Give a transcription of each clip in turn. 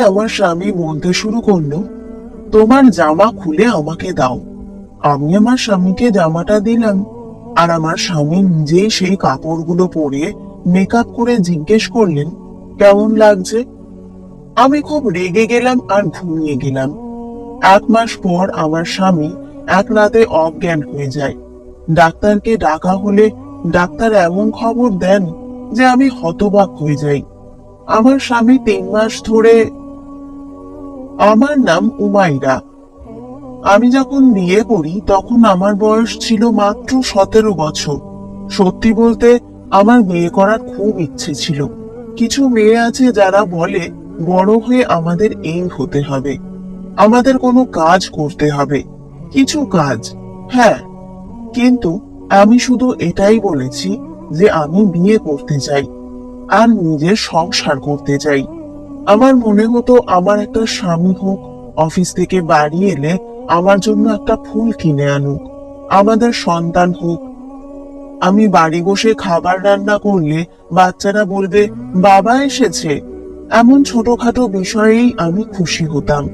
আমার স্বামী বলতে শুরু করলো, তোমার জামা খুলে আমাকে দাও। আমি আমার স্বামীকে জামাটা দিলাম, আর আমার স্বামী নিজেই সেই কাপড়গুলো পরে মেকআপ করে জিজ্ঞেস করলেন, কেমন লাগছে? আমি খুব রেগে গেলাম আর ঘুমিয়ে গেলাম। 1 মাস পর আমার স্বামী এক রাতে অজ্ঞান হয়ে যায়। ডাক্তারকে ডাকা হলে ডাক্তার এমন খবর দেন যে আমি হতবাক হয়ে যাই। আমার স্বামী 3 মাস ধরে। আমার নাম উমাইরা। আমি যখন বিয়ে করি তখন আমার বয়স ছিল মাত্র 17 বছর। সত্যি বলতে আমার বিয়ে করার খুব ইচ্ছে ছিল। কিছু মেয়ে আছে যারা বলে বড় হয়ে আমাদের এই হতে হবে, আমাদের কোনো কাজ করতে হবে, কিছু কাজ। হ্যাঁ, কিন্তু আমি শুধু এটাই বলেছি যে আমি বিয়ে করতে চাই আর নিজের সংসার করতে চাই। আমার মনে হতো আমার একটা স্বামী হোক, অফিস থেকে বাড়ি এলে আমার জন্য একটা ফুল কিনে আনুক, আমাদের সন্তান হোক। আমি বাড়ি বসে খাবার রান্না করলে বাচ্চারা বলবে বাবা এসেছে। এমন ছোটখাটো বিষয়েই আমি খুশি হতাম।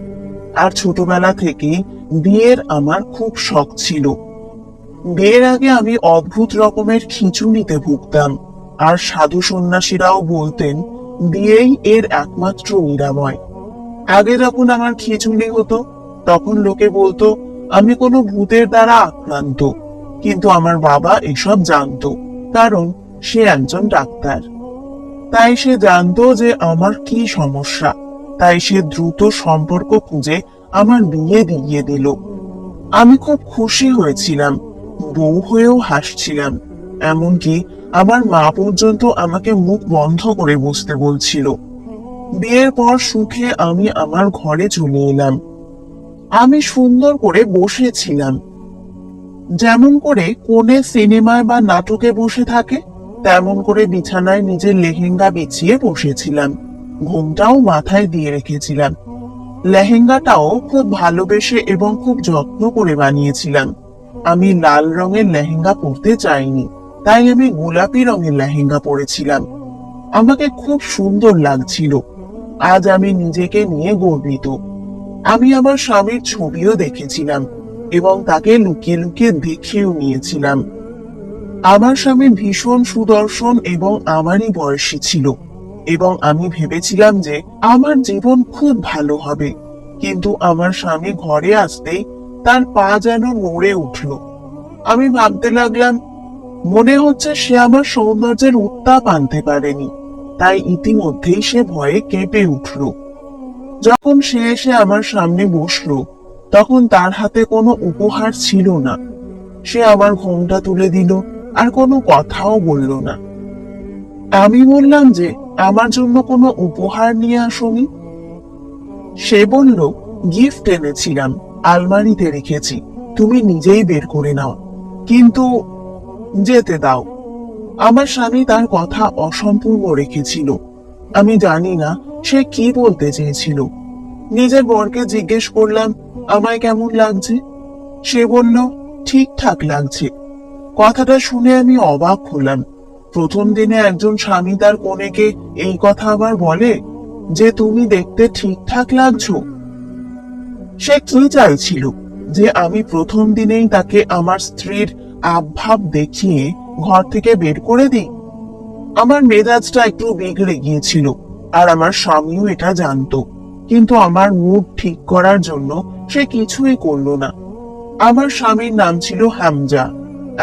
আর ছোটবেলা থেকেই বিয়ের আমার খুব শখ ছিল। বিয়ের আগে আমি অদ্ভুত রকমের খিঁচুনিতে ভুগতাম, আর সাধু সন্ন্যাসীরাও বলতেন বিয়েই এর একমাত্র নিরাময়। আগে যখন আমার খিঁচুনি হতো তখন লোকে বলতো আমি কোনো ভূতের দ্বারা আক্রান্ত, কিন্তু আমার বাবা এসব জানতো, কারণ সে একজন ডাক্তার। তাই সে জানতো যে আমার কি সমস্যা। তাই সে দ্রুত সম্পর্ক খুঁজে আমার বিয়ে দিয়ে দিল। আমি খুব খুশি হয়েছিলাম, বউ হয়েও হাসছিলাম। এমনকি আমার মা পর্যন্ত আমাকে মুখ বন্ধ করে বসতে বলছিল। বিয়ের পর সুখে আমি আমার ঘরে চলে এলাম। আমি সুন্দর করে বসেছিলাম, যেমন করে কোনে সিনেমায় বা নাটকে বসে থাকে তেমন করে বিছানায় নিজের লেহেঙ্গা বিছিয়ে বসেছিলাম। ঘুমটাও মাথায় দিয়ে রেখেছিলাম। লেহেঙ্গাটাও খুব ভালোবেসে এবং খুব যত্ন করে বানিয়েছিলাম। আমি লাল রঙের লেহেঙ্গা পরতে চাইনি, তাই আমি গোলাপি রঙের লেহেঙ্গা পরেছিলাম। আমাকে খুব সুন্দর লাগছিল। আজ আমি নিজেকে নিয়ে গর্বিত। আমি আমার স্বামীর ছবিও দেখেছিলাম এবং তাকে লুকিয়ে লুকিয়ে দেখেও নিয়েছিলাম। আমার স্বামী ভীষণ সুদর্শন এবং আমারই বয়সী ছিল, এবং আমি ভেবেছিলাম যে আমার জীবন খুব ভালো হবে। কিন্তু আমার স্বামী ঘরে আসতেই তার পা যেন নড়ে উঠল। আমি ভাবতে লাগলাম, মনে হচ্ছে সে আমার সৌন্দর্যের উত্তাপ আনতে পারেনি, তাই ইতিমধ্যেই সে ভয়ে কেঁপে উঠল। যখন সে এসে আমার সামনে বসলো তখন তার হাতে কোনো উপহার ছিল না। সে আমার ঘোমটা তুলে দিল আর কোনো কথাও বলল না। আমি বললাম যে আমার জন্য কোনো উপহার নিয়ে আসোনি। সে বলল, গিফট এনেছিলাম, আলমারিতে রেখেছি, তুমি নিজেই বের করে নাও। কিন্তু যেতে দাও। আমার স্বামী তার কথা অসম্পূর্ণ রেখেছিল। আমি জানি না সে কি বলতে চেয়েছিল। নিজের বরকে জিজ্ঞেস করলাম আমায় কেমন লাগছে। সে বলল ঠিকঠাক লাগছে। কথাটা শুনে আমি অবাক হলাম। প্রথম দিনে একজন স্বামী তার কনেকে এই কথা আবার বলে যে তুমি দেখতে ঠিকঠাক লাগছো। সে কি চাইছিল, যে আমি প্রথম দিনেই তাকে আমার স্ত্রীর আভাব দেখিয়ে ঘর থেকে বের করে দিই? আমার মেজাজটা একটু বিগড়ে গিয়েছিল, আর আমার স্বামীও এটা জানতো, কিন্তু আমার মুড ঠিক করার জন্য সে কিছুই করলো না। আমার স্বামীর নাম ছিল হামজা।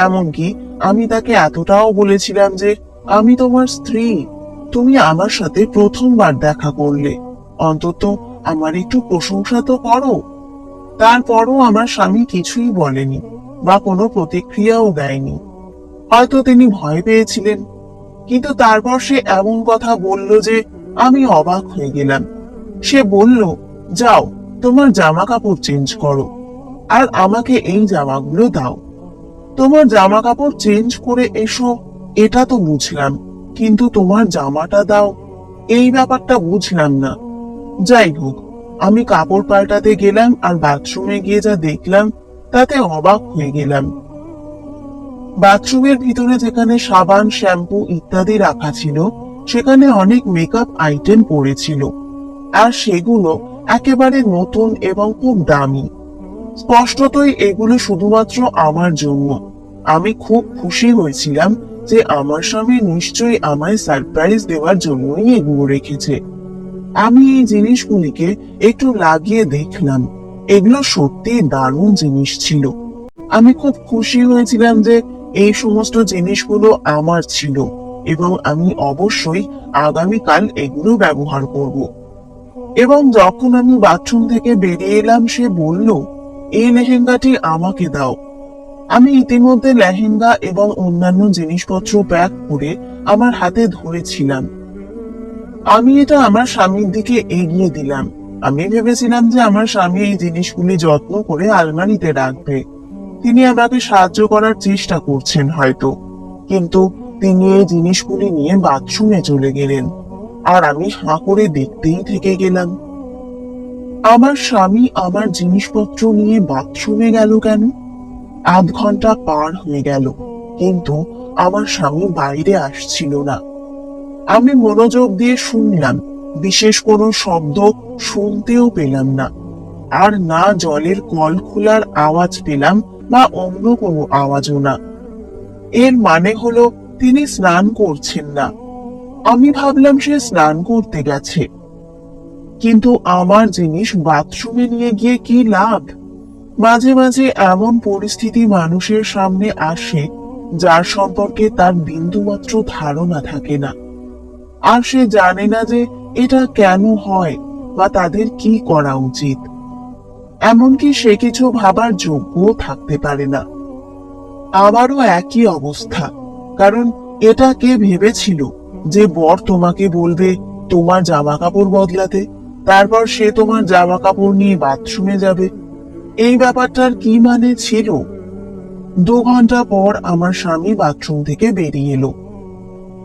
এমনকি আমি তাকে এতটাও বলেছিলাম যে আমি তোমার স্ত্রী, তুমি আমার সাথে প্রথমবার দেখা করলে, অন্তত আমার একটু প্রশংসা তো করো। তারপরও আমার স্বামী কিছুই বলেনি বা কোনো প্রতিক্রিয়াও দেয়নি। হয়তো তিনি ভয় পেয়েছিলেন। কিন্তু তারপর সে এমন কথা বলল যে আমি অবাক হয়ে গেলাম। সে বলল, যাও তোমার জামা কাপড় চেঞ্জ করো, আর আমাকে এই জামাগুলো দাও। তোমার জামা কাপড় চেঞ্জ করে এসো, এটা তো বুঝলাম, কিন্তু তোমার জামাটা দাও, এই ব্যাপারটা বুঝলাম না। যাই হোক, আমি কাপড় পাল্টাতে গেলাম আর বাথরুমে গিয়ে যা দেখলাম তাতে অবাক হয়ে গেলাম। বাথরুমের ভিতরে যেখানে সাবান, শ্যাম্পু ইত্যাদি রাখা ছিল, সেখানে অনেক মেকআপ আইটেম পড়েছিল। আর সেগুলো একেবারে নতুন এবং খুব দামি। স্পষ্টতই এগুলো শুধুমাত্র আমার জন্য। আমি খুব খুশি হয়েছিলাম যে আমার স্বামী নিশ্চয়ই আমায় সারপ্রাইজ দেওয়ার জন্যই এগুলো রেখেছে। আমি এই জিনিসগুলিকে একটু লাগিয়ে দেখলাম। এগুলো সত্যি দারুণ জিনিস ছিল। আমি খুব খুশি হয়েছিলাম যে এই সমস্ত জিনিসগুলো আমার ছিল এবং আমি অবশ্যই আগামীকাল এগুলো ব্যবহার করব। এবং যখন আমি বাথরুম থেকে বেরিয়ে এলাম, সে বলল, এই লেহেঙ্গাটি আমাকে দাও। আমি ইতিমধ্যে লেহেঙ্গা এবং অন্যান্য জিনিসপত্র প্যাক করে আমার হাতে ধরেছিলাম। আমি এটা আমার স্বামীর দিকে এগিয়ে দিলাম। আমি ভেবেছিলাম যে আমার স্বামী এই জিনিসগুলি যত্ন করে আলমারিতে রাখবে। তিনি আমাকে সাহায্য করার চেষ্টা করছেন হয়তো, কিন্তু তিনি এই জিনিসগুলি নিয়ে বাথরুমে চলে গেলেন আর আমি হাঁ করে দেখতেই থেকে গেলাম। আমার স্বামী আমার জিনিসপত্র নিয়ে বাথরুমে গেল কেন? আধ ঘন্টা পার হয়ে গেল, কিন্তু আমার স্বামী বাইরে আসছিল না। আমি মনোযোগ দিয়ে শুনলাম, বিশেষ কোনো শব্দ শুনতেও পেলাম না। আর না জলের কল খোলার আওয়াজ পেলাম বা অন্য কোনো আওয়াজও না। এর মানে হলো তিনি স্নান করছেন না। আমি ভাবলাম সে স্নান করতে গেছে, কিন্তু আমার জিনিস বাথরুমে নিয়ে গিয়ে কি লাভ? মাঝে মাঝে এমন পরিস্থিতি মানুষের সামনে আসে যার সম্পর্কে তার বিন্দুমাত্র ধারণা থাকে না, আর সে জানে না যে এটা কেন হয় বা তাদের কি করা উচিত। এমনকি সে কিছু ভাবার যোগ্যও থাকতে পারে না। আমারও একই অবস্থা, কারণ এটা কে ভেবেছিল যে বর তোমাকে বলবে তোমার জামা কাপড় বদলাতে, তারপর সে তোমার জামা কাপড় নিয়ে বাথরুমে যাবে? এই ব্যাপারটার কি মানে ছিল? 2 ঘন্টা পর আমার স্বামী বাথরুম থেকে বেরিয়ে এলো।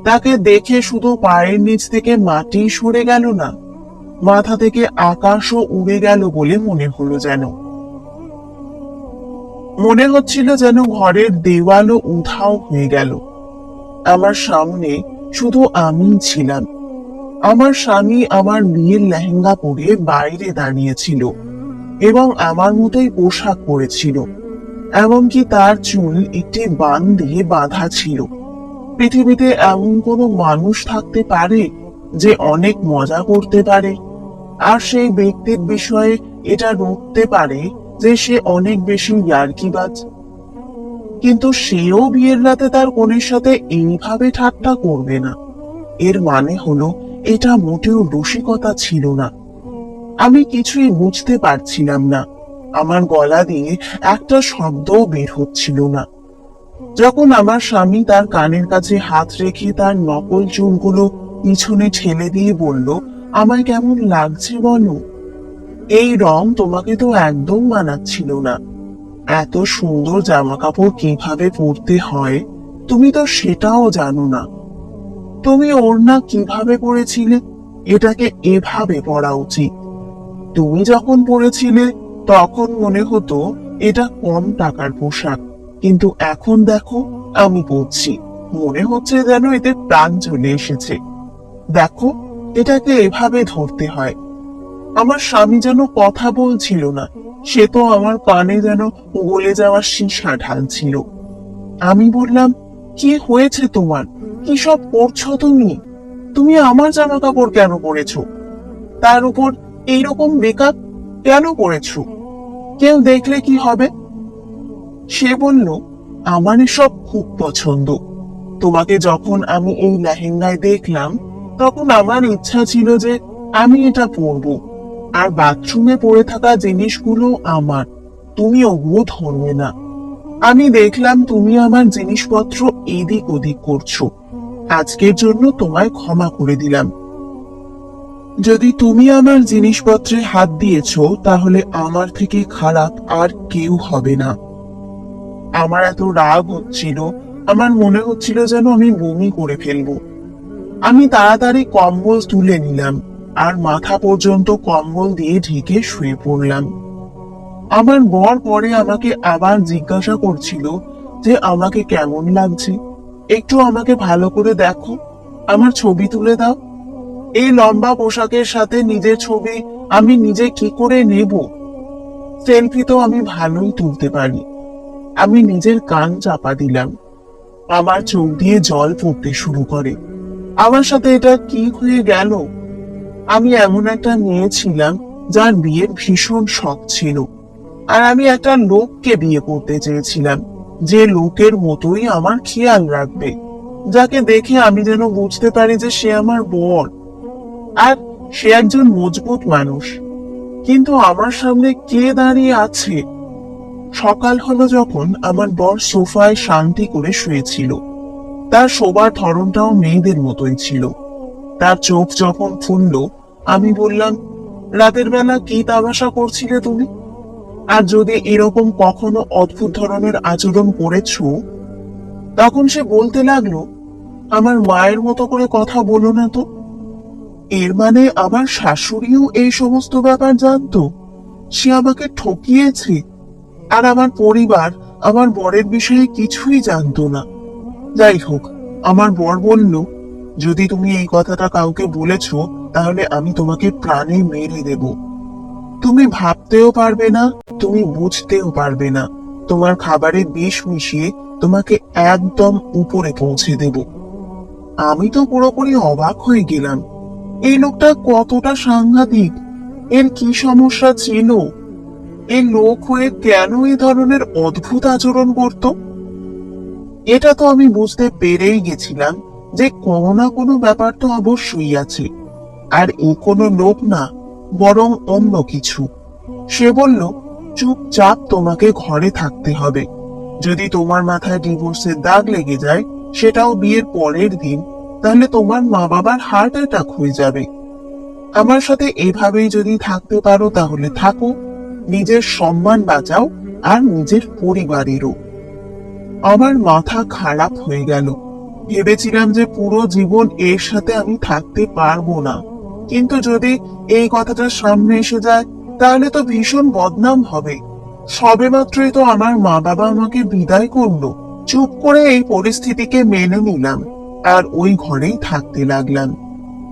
তাকে দেখে শুধু পায়ের নিচ থেকে মাটি সরে গেল না, মাথা থেকে আকাশও উড়ে গেল বলে মনে হলো। মনে হচ্ছিল যেন ঘরের দেওয়ালও উধাও হয়ে গেল। আমার সামনে শুধু আমিই ছিলাম। আমার স্বামী আমার বিয়ের লেহেঙ্গা পরে বাইরে দাঁড়িয়েছিল এবং আমার মতোই পোশাক পরেছিল। এমনকি তার চুল একটি বান দিয়ে বাঁধা ছিল। পৃথিবীতে এমন কোনো মানুষ থাকতে পারে যে অনেক মজা করতে পারে, আর সেই ব্যক্তির বিষয়ে এটা রুখতে পারে যে সে অনেক বেশি ইয়ার্কিবাজ? কিন্তু সেও বিয়ের রাতে তার কনের সাথে এইভাবে ঠাট্টা করবে না। এর মানে হলো এটা মোটেও রসিকতা ছিল না। আমি কিছুই বুঝতে পারছিলাম না। আমার গলা দিয়ে একটা শব্দও বের হচ্ছিল না। যখন আমার স্বামী তার কানের কাছে হাত রেখে তার নকল চুলগুলো পিছনে ঠেলে দিয়ে বলল, আমায় কেমন লাগছে বলো? এই রং তোমাকে তো একদম মানাচ্ছিল না। এত সুন্দর জামা কাপড় কিভাবে পরতে হয় তুমি তো সেটাও জানো না। তুমি ওড়না কিভাবে পরেছিলে? এটাকে এভাবে পরা উচিত। তুমি যখন পরেছিলে তখন মনে হতো এটা কম টাকার পোশাক, কিন্তু এখন দেখো আমি পরছি, মনে হচ্ছে যেন এতে প্রাণ চলে এসেছে। দেখো, এটাকে এভাবে ধরতে হয়। আমার স্বামী যেন কথা বলছিল না, সে তো আমার কানে যেন গলে যাওয়া সীসা ঢালছিল। আমি বললাম, কি হয়েছে তোমার? কি সব করছো তুমি? তুমি আমার জামা কাপড় কেন পরেছো? তার উপর এইরকম মেকআপ কেন করেছো? কেউ দেখলে কি হবে? সে বলল, আমার এসব খুব পছন্দ। তোমাকে যখন আমি এই লেহেঙ্গায় দেখলাম তখন আমার ইচ্ছা ছিল যে আমি এটা পরবো, আর বাথরুমে পড়ে থাকা জিনিসগুলো আমার, তুমি ওগুলো ধরবে না। আমি দেখলাম তুমি আমার জিনিসপত্র এদিক ওদিক করছো। আজকের জন্য তোমায় ক্ষমা করে দিলাম। যদি তুমি আমার জিনিসপত্রে হাত দিয়েছো তাহলে আমার থেকে খারাপ আর কেউ হবে না। আমার এত রাগ হচ্ছিল, আমার মনে হচ্ছিল যেন আমি বমি করে ফেলবো। আমি তাড়াতাড়ি কম্বল তুলে নিলাম আর মাথা পর্যন্ত কম্বল দিয়ে ঢেকে শুয়ে পড়লাম। আমার বর পরে আমাকে আবার জিজ্ঞাসা করছিল যে আমাকে কেমন লাগছে, একটু আমাকে ভালো করে দেখো, আমার ছবি তুলে দাও। এই লম্বা পোশাকের সাথে নিজের ছবি আমি নিজে কি করে নেব? সেলফি তো আমি ভালোই তুলতে পারি। আমি নিজের কান চাপা দিলাম। আমার চোখ দিয়ে জল পড়তে শুরু করে। আমার সাথে এটা কি হয়ে গেল? আমি এমন একটা মেয়ে ছিলাম যার বিয়ের ভীষণ শখ ছিল, আর আমি একটা লোককে বিয়ে করতে চেয়েছিলাম, যে লোকের মতোই আমার খেয়াল রাখবে, যাকে দেখে আমি যেন বুঝতে পারি যে সে আমার বর, আর সে একজন মজবুত মানুষ। কিন্তু আমার সামনে কে দাঁড়িয়ে আছে? সকাল হলো যখন আমার বর সোফায় শান্তি করে শুয়েছিল। তার শোবার ধরনটাও মেয়েদের মতোই ছিল। তার চোখ যখন খুলল, আমি বললাম, রাতের বেলা কি তামাশা করছিলে তুমি? আর যদি এরকম কখনো অদ্ভুত ধরনের আচরণ করেছো? তখন সে বলতে লাগলো, আমার মায়ের মতো করে কথা বলো না তো। এর মানে আমার শাশুড়িও এই সমস্ত ব্যাপার জানতো। সে আমাকে ঠকিয়েছে, আর আমার পরিবার আমার বরের বিষয়ে কিছুই জানতো না। যাই হোক, আমার বর বলল, যদি তুমি এই কথাটা কাউকে বলেছো, তাহলে আমি তোমাকে প্রাণে মেরে দেব। তুমি ভাবতেও পারবে না, তুমি বুঝতেও পারবে না। তোমার খাবারে বিষ মিশিয়ে তোমাকে একদম উপরে পৌঁছে দেব। আমি তো পুরোপুরি অবাক হয়ে গেলাম। এই লোকটা কতটা সাংঘাতিক! এর কি সমস্যা ছিল? এই লোক হয়ে কেন এই ধরনের অদ্ভুত আচরণ করত? এটা তো আমি বুঝতে পেরেই গেছিলাম যে কোনো না কোনো ব্যাপার তো অবশ্যই আছে। আর এ কোনো লোক না, বরং অন্য কিছু। সে বলল, চুপচাপ তোমাকে ঘরে থাকতে হবে। যদি তোমার মাথায় ডিভোর্সের দাগ লেগে যায়, সেটাও বিয়ের পরের দিন, তাহলে তোমার মা বাবার হার্ট অ্যাটাক হয়ে যাবে। আমার সাথে এভাবেই যদি থাকতে পারো তাহলে থাকো, নিজের সম্মান বাঁচাও, আর নিজের পরিবারেরও। আমার মাথা খারাপ হয়ে গেল। ভেবেছিলাম যে পুরো জীবন এর সাথে আমি থাকতে পারবো না, কিন্তু যদি এই কথাটা সামনে এসে যায়, তাহলে তো ভীষণ বদনাম হবে। সবেমাত্রই তো আমার মা বাবা আমাকে বিদায় করলো। চুপ করে এই পরিস্থিতিকে মেনে নিলাম, আর ওই ঘরেই থাকতে লাগলাম।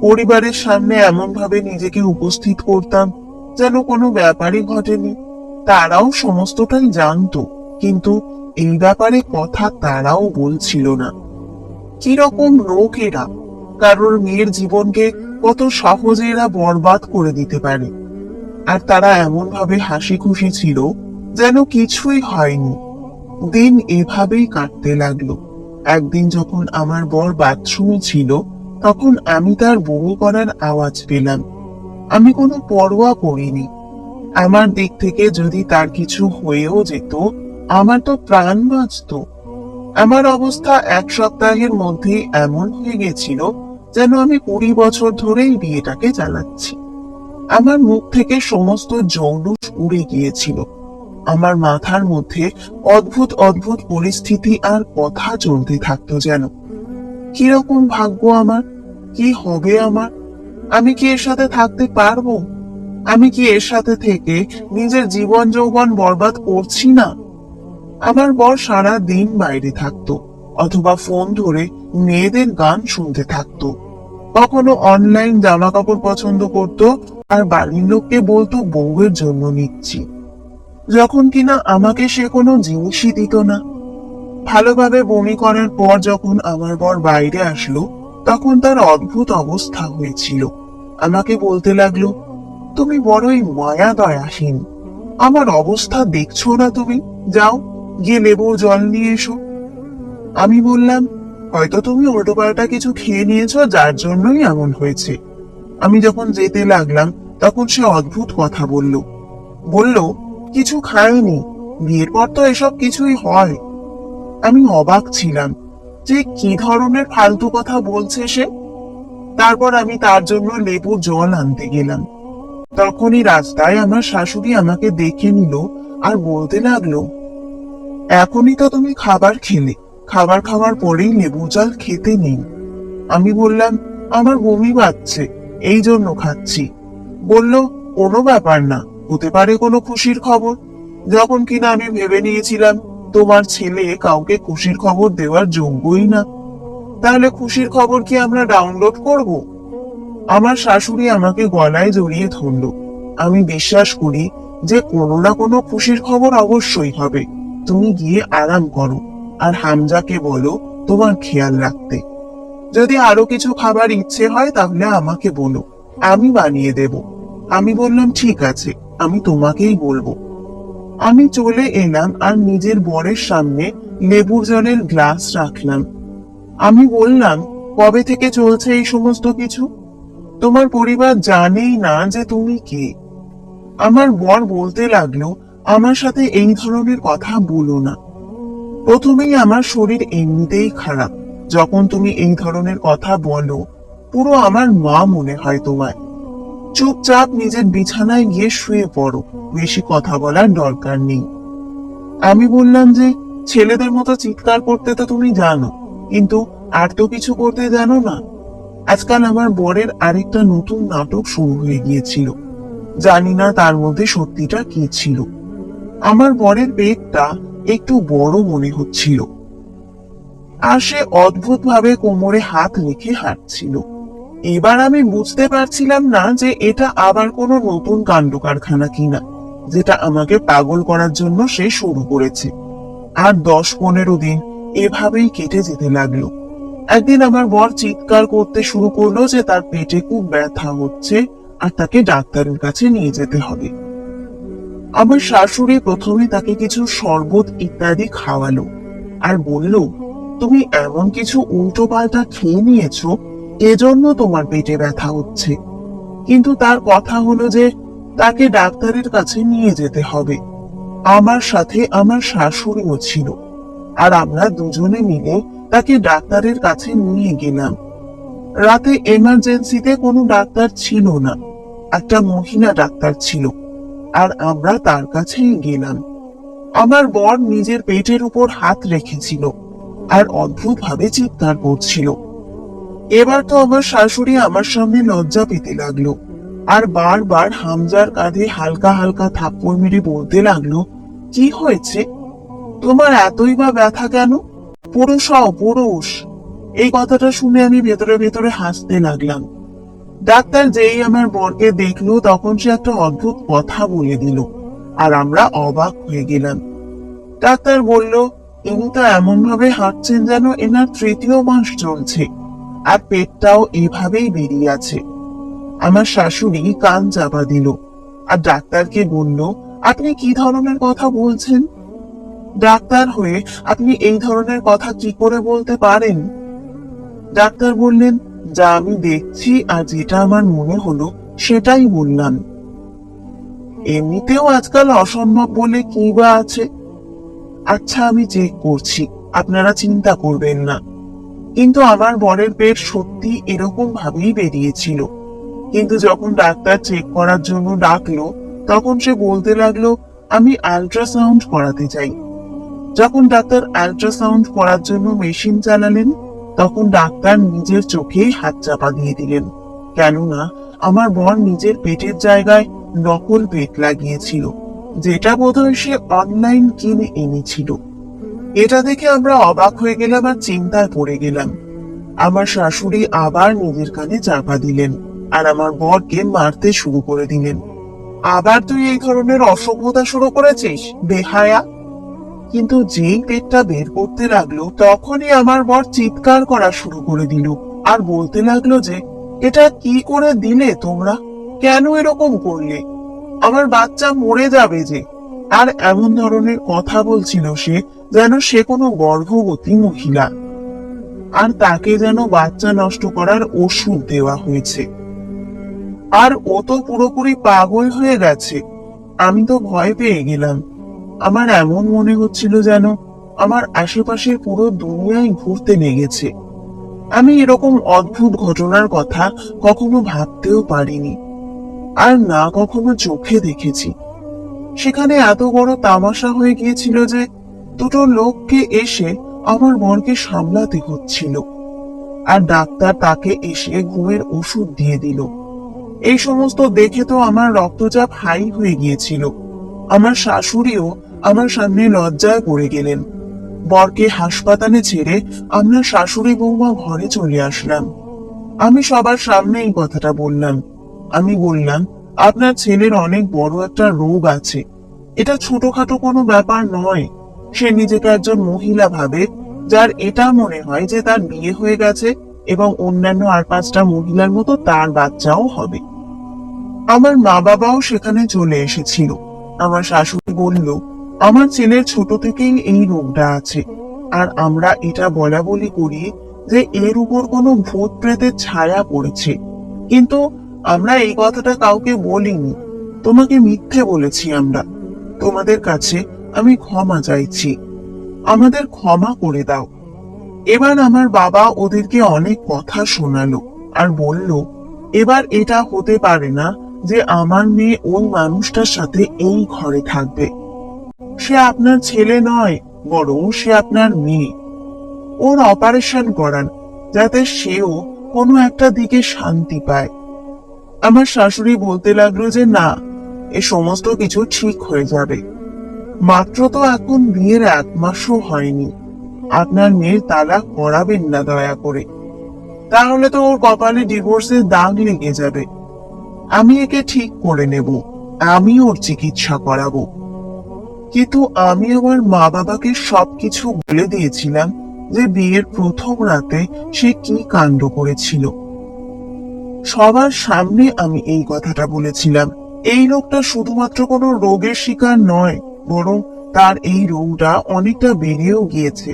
পরিবারের সামনে এমন ভাবে নিজেকে উপস্থিত করতাম যেন কোনো ব্যাপারই ঘটেনি। তারাও সমস্তটাই জানতো, কিন্তু এই ব্যাপারে কথা তারাও বলছিল না। কিরকম লোক এরা! কারোর মেয়ের জীবনকে কত সহজে এরা বরবাদ করে দিতে পারে। আর তারা এমন ভাবে হাসি খুশি ছিল যেন কিছুই হয়নি। দিন এভাবেই কাটতে লাগলো। একদিন যখন আমার বর বাথরুমে ছিল, তখন আমি তার বমি করার আওয়াজ পেলাম। আমি কোনো পরোয়া করিনি। আমার দিক থেকে যদি তার কিছু হয়েও যেত, আমার তো প্রাণ বাঁচত। আমার অবস্থা এক সপ্তাহের মধ্যে এমন হয়ে গেছিল যেন আমি 20 বছর ধরেই বিয়েটাকে চালাচ্ছি। আমার মুখ থেকে সমস্ত জৌলুস উড়ে গিয়েছিল। আমার মাথার মধ্যে অদ্ভুত অদ্ভুত পরিস্থিতি আর কথা চলতে থাকতো যেন। কিরকম ভাগ্য আমার! কি হবে আমার? আমি কি এর সাথে থাকতে পারবো? আমি কি এর সাথে থেকে নিজের জীবন যৌবন বরবাদ করছি না? আমার বর সারা দিন বাইরে থাকতো, অথবা ফোন ধরে মেয়েদের গান শুনতে থাকতো। কখনো অনলাইন জামা কাপড় পছন্দ করতো, আর বাড়ির লোককে বলতো বউয়ের জন্য নিচ্ছি, যখন কিনা আমাকে সে কোনো জিনিসই দিত না। ভালোভাবে বমি করার পর যখন আমার বর বাইরে আসলো, তখন তার অদ্ভুত অবস্থা হয়েছিল। আমাকে বলতে লাগলো, তুমি বড়ই মায়া দয়াহীন। আমার অবস্থা দেখছো না তুমি? যাও, গিয়ে লেবুর জল নিয়ে এসো। আমি বললাম, হয়তো তুমি উল্টোপাল্টা কিছু খেয়ে নিয়েছো, যার জন্যই এমন হয়েছে। আমি যখন যেতে লাগলাম, তখন সে অদ্ভুত কথা বলল। বলল, কিছু খাইনি, বিয়ের পর তো এসব কিছুই হয়। আমি অবাক ছিলাম যে কি ধরনের ফালতু কথা বলছে সে। তারপর আমি তার জন্য লেবুর জল আনতে গেলাম। তখনই রাস্তায় আমার শাশুড়ি আমাকে দেখে নিল, আর বলতে লাগলো, এখনই তো তুমি খাবার খেলে, খাবার খাওয়ার পরেই লেবু জল খেতে নেই। আমি বললাম, আমার বমি পাচ্ছে, এই জন্য খাচ্ছি। বলল, কোনো ব্যাপার না, হতে পারে কোনো খুশির খবর। যখন কিনা আমি ভেবে নিয়েছিলাম তোমার ছেলে কাউকে খুশির খবর দেওয়ার যোগ্যই না। তাহলে খুশির খবর কি আমরা ডাউনলোড করব? আমার শাশুড়ি আমাকে গলায় জড়িয়ে ধরল। আমি বিশ্বাস করি যে কোনো না কোনো খুশির খবর অবশ্যই হবে। তুমি গিয়ে আরাম করো, আর হামজাকে বলো তোমার খেয়াল রাখতে। যদি আরো কিছু খাবার ইচ্ছে হয় তাহলে আমাকে বলো, আমি বানিয়ে দেব। আমি বললাম ঠিক আছে, আমি তোমাকেই বলবো। আমি চলে এলাম আর নিজের বরের সামনে লেবুর জলের গ্লাস রাখলাম। আমি বললাম, কবে থেকে চলছে এই সমস্ত কিছু? তোমার পরিবার জানেই না যে তুমি কে। আমার বর বলতে লাগলো, আমার সাথে এই ধরনের কথা বলো না। প্রথমেই আমার শরীর এমনিতেই খারাপ, যখন তুমি এই ধরনের কথা বলো পুরো আমার মা মনে হয় তোমায়। চুপচাপ নিজের বিছানায় গিয়ে শুয়ে পড়ো, বেশি কথা বলার দরকার নেই। আমি বললাম যে, ছেলেদের মতো চিৎকার করতে তো তুমি জানো, কিন্তু আর তো কিছু করতে জানো না। আজকাল আমার বরের আরেকটা নতুন নাটক শুরু হয়ে গিয়েছিল। জানি না তার মধ্যে সত্যিটা কি ছিল। আমার বরের পেটটা একটু বড় মনে হচ্ছিল, আর সে অদ্ভুত ভাবে কোমরে হাত রেখে হাঁটছিল। এবার আমি বুঝতে পারছিলাম না যে এটা আবার কোনো নতুন কাণ্ড কারখানা কিনা, যেটা আমাকে পাগল করার জন্য সে শুরু করেছে। আর 10-15 দিন এভাবেই কেটে যেতে লাগলো। একদিন আমার বর চিৎকার করতে শুরু করলো যে তার পেটে খুব ব্যথা হচ্ছে আর তাকে ডাক্তারের কাছে নিয়ে যেতে হবে। আমার শাশুড়ি প্রথমে তাকে কিছু শরবত ইত্যাদি খাওয়ালো, আর বলল, তুমি এমন কিছু উল্টো পাল্টা খেয়ে নিয়েছো, এজন্য তোমার পেটে ব্যথা হচ্ছে। কিন্তু তার কথা হলো যে তাকে ডাক্তারের কাছে নিয়ে যেতে হবে। আমার সাথে আমার শাশুড়িও ছিল, আর আমরা দুজনে মিলে তাকে ডাক্তারের কাছে নিয়ে গেলাম। রাতে এমার্জেন্সিতে কোনো ডাক্তার ছিল না, একটা মহিলা ডাক্তার ছিল, আর আমরা তার কাছেই গেলাম। আমার বর নিজের পেটের উপর হাত রেখেছিল আর অদ্ভুত ভাবে চিৎকার করছিল। এবার তো আমার শাশুড়ি আমার সামনে লজ্জা পেতে লাগলো, আর বারবার হামজার কাঁধে হালকা হালকা থাপ্পড় মেরে বলতে লাগলো, কি হয়েছে তোমার, এতই বা ব্যথা কেন? পুরুষ হও, পুরুষ। এই কথাটা শুনে আমি ভেতরে ভেতরে হাসতে লাগলাম। ডাক্তার যেই আমার বরকে দেখলো তখন সে একটা অদ্ভুত কথা বলে দিল, আর আমরা অবাক হয়ে গেলাম। ডাক্তার বলল, ইনি তো এমন ভাবে হাঁটছেন যেন এনার 3য় মাস চলছে, আর পেটটাও এভাবেই বেরিয়ে আছে। আমার শাশুড়ি কান চাপা দিল, আর ডাক্তারকে বলল, আপনি কি ধরনের কথা বলছেন? ডাক্তার হয়ে আপনি এই ধরনের কথা কি করে বলতে পারেন? ডাক্তার বললেন, যা আমি দেখছি আর যেটা আমার মনে হলো সেটাই বললাম। এমনিতেও আজকাল অসম্ভব বলে কি বা আছে। আচ্ছা, আমি চেক করছি, আপনারা চিন্তা করবেন না। কিন্তু আমার বরের পেট সত্যি এরকম ভাবেই বেরিয়েছিল। কিন্তু যখন ডাক্তার চেক করার জন্য ডাকলো তখন সে বলতে লাগলো, আমি আল্ট্রাসাউন্ড করাতে চাই। যখন ডাক্তার আল্ট্রাসাউন্ড করার জন্য মেশিন চালালেন তখন ডাক্তার নিজের চোখে হাত চাপা দিয়ে দিলেন, কেননা আমার বর নিজের পেটের জায়গায় নকল পেট লাগিয়েছিল, যেটা বোধহয় সে অনলাইন কিনে এনেছিল। এটা দেখে আমরা অবাক হয়ে গেলাম আর চিন্তায় পড়ে গেলাম। আমার শাশুড়ি আবার নিজের কানে চাপা দিলেন আর আমার বরকে মারতে শুরু করে দিলেন। আবার তুই এই ধরনের অসভ্যতা শুরু করেছিস, বেহায়া। কিন্তু যেই পেটটা বের করতে লাগলো তখনই আমার বর চিৎকার করা শুরু করে দিল, আর বলতে লাগলো যে, এটা কি করে দিলে তোমরা, কেন এরকম করলে, আমার বাচ্চা মরে যাবে যে। আর এমন ধরনের কথা বলছিল সে যেন সে কোনো গর্ভবতী মহিলা, আর তাকে যেন বাচ্চা নষ্ট করার ওষুধ দেওয়া হয়েছে। আর ও তো পুরোপুরি পাগল হয়ে গেছে। আমি তো ভয় পেয়ে গেলাম। আমার এমন মনে হচ্ছিল যেন আমার আশেপাশের পুরো দুনিয়ায় ঘুরতে লেগেছে। আমি এরকম অদ্ভুত ঘটনার কথা কখনো ভাবতেও পারিনি, আর না কখনো চোখে দেখেছি। সেখানে এত বড় তামাশা হয়ে গিয়েছিল যে দুটো লোককে এসে আমার বরকে সামলাতে হচ্ছিল, আর ডাক্তার তাকে এসে ঘুমের ওষুধ দিয়ে দিল। এই সমস্ত দেখে তো আমার রক্তচাপ হাই হয়ে গিয়েছিল। আমার শাশুড়িও আমার সামনে লজ্জায় পড়ে গেলেন। বরকে হাসপাতালে ছেড়ে আমরা শাশুড়ি বৌমা ঘরে চলে আসলাম। আমি সবার সামনে এই কথাটা বললাম। আমি বললাম, আপনার ছেলের অনেক বড় একটা রোগ আছে, এটা ছোটখাটো কোনো ব্যাপার নয়। সে নিজেকে একজন মহিলা ভাবে, যার এটা মনে হয় যে তার বিয়ে হয়ে গেছে এবং অন্যান্য আর 5টা মহিলার মতো তার বাচ্চাও হবে। আমার মা বাবাও সেখানে চলে এসেছিল। আমার শাশুড়ি বলল, আমার ছেলের ছোট থেকেই এই রোগটা আছে, আর আমরা এটা বলা বলি করি যে এর উপর কোনো ভূত প্রেতের ছায়া পড়েছে, কিন্তু আমরা এই কথাটা কাউকে বলিনি। তোমাকে মিথ্যে বলেছি আমরা। তোমাদের কাছে আমি ক্ষমা চাইছি, আমাদের ক্ষমা করে দাও। এবার আমার বাবা ওদেরকে অনেক কথা শোনালো আর বলল, এবার এটা হতে পারে না যে আমার মেয়ে ওই মানুষটার সাথে এই ঘরে থাকবে। সে আপনার ছেলে নয়, বরং সে আপনার মেয়ে। ওর অপারেশন করান, যাতে সেও কোনো একটা দিকে শান্তি পায়। আমার শাশুড়ি বলতে লাগলো যে না, এ সমস্ত কিছু ঠিক হয়ে যাবে। মাত্র তো এখন বিয়ের 1 মাসও হয়নি। আপনার মেয়ের তালাক করাবেন না দয়া করে, তাহলে তো ওর কপালে ডিভোর্সের দাগ লেগে যাবে। আমি একে ঠিক করে নেব, আমি ওর চিকিৎসা করাবো। কিন্তু আমি আমার মা বাবাকে সবকিছু বলে দিয়েছিলাম যে বিয়ের প্রথম রাতে সে কি কাণ্ড করেছিল। সবার সামনে আমি এই কথাটা বলেছিলাম। এই লোকটা শুধুমাত্র কোনো রোগের শিকার নয়, বরং তার এই রোগটা অনেকটা বেড়েও গিয়েছে।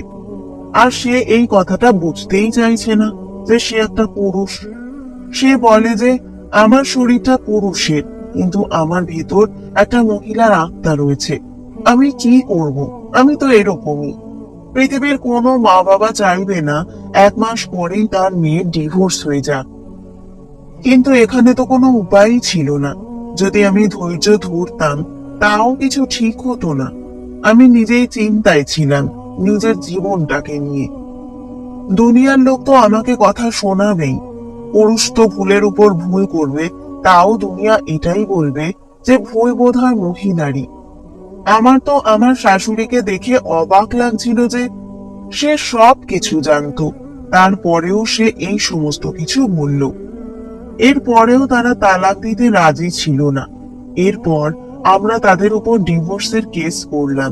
আর সে এই কথাটা বুঝতেই চাইছে না যে সে একটা পুরুষ। সে বলে যে আমার শরীরটা পুরুষের, কিন্তু আমার ভেতর একটা মহিলার আত্মা রয়েছে। আমি কি করব? আমি তো এরকমই। পৃথিবীর কোনো মা বাবা চাইবে না 1 মাস পরেই তার মেয়ের ডিভোর্স হয়ে যাক, কিন্তু এখানে তো কোনো উপায়ই ছিল না। যদি আমি ধৈর্য ধরতাম তাও কিছু ঠিক হতো না। আমি নিজেই চিন্তায় ছিলাম নিজের জীবনটাকে নিয়ে। দুনিয়ার লোক তো আমাকে কথা শোনাবেই। পুরুষ তো ভুলের উপর ভুল করবে, তাও দুনিয়া এটাই বলবে যে ভুল বোধহয় মহিলারই। আমার তো আমার শাশুড়িকে দেখে অবাক লাগছিল যে সে সব কিছু জানতো, তারপরেও সে এই সমস্ত কিছু বলল। এরপরেও তারা তালাক দিতে রাজি ছিল না। এরপর আমরা তাদের উপর ডিভোর্সের কেস করলাম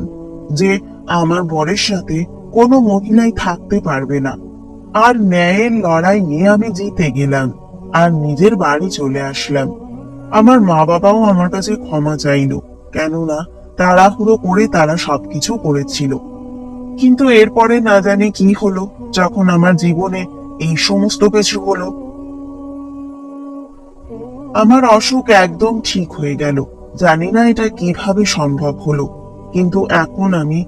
যে আমার বরের সাথে কোনো মহিলাই থাকতে পারবে না। আর ন্যায়ের লড়াই নিয়ে আমি জিতে গেলাম আর নিজের বাড়ি চলে আসলাম। আমার মা বাবাও আমার কাছে ক্ষমা চাইলো, কেননা তাড়াহুড়ো করে তারা সবকিছু করেছিল। কিন্তু এরপরে না জানি কি হলো, যখন আমার জীবনে এই সমস্ত কিছু হলো। আমার অসুখ একদম ঠিক হয়ে গেল। জানি না এটা কিভাবে সম্ভব হলো, কিন্তু এখন আমি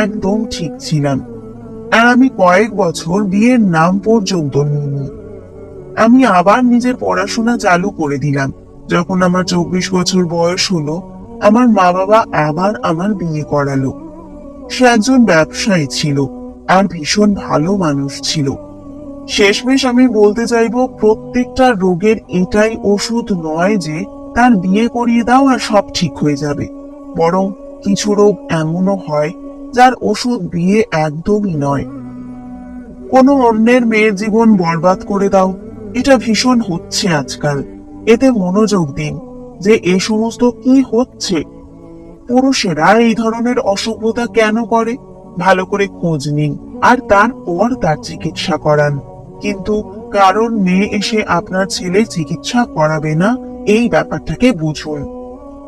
একদম ঠিক ছিলাম। আর আমি কয়েক বছর বিয়ের নাম পর্যন্ত নিইনি। আমি আবার নিজের পড়াশোনা চালু করে দিলাম। যখন আমার 24 বছর বয়স হলো, আমার মা বাবা আবার আমার বিয়ে করালো। সে একজন ব্যবসায়ী ছিল আর ভীষণ ভালো মানুষ ছিল। শেষমেশ আমি বলতে চাইবো, প্রত্যেকটা রোগের এটাই ওষুধ নয় যে তার বিয়ে করিয়ে দাও আর সব ঠিক হয়ে যাবে, বরং কিছু রোগ এমনও হয় যার ওষুধ বিয়ে একদমই নয়। কোনো অন্যের মেয়ের জীবন বরবাদ করে দাও, এটা ভীষণ হচ্ছে আজকাল। এতে মনোযোগ দিন যে এ সমস্ত কি হচ্ছে। পুরুষেরা এই ধরনের অসভ্যতা কেন করে, ভালো করে খোঁজ নিন আর তারপর তার চিকিৎসা করান। কিন্তু কারণ মেয়ে এসে আপনার ছেলে চিকিৎসা করাবে না, এই ব্যাপারটাকে বুঝুন।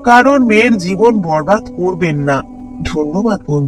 কারণ মেয়ের জীবন বরবাদ করবেন না। ধন্যবাদ বন্ধু।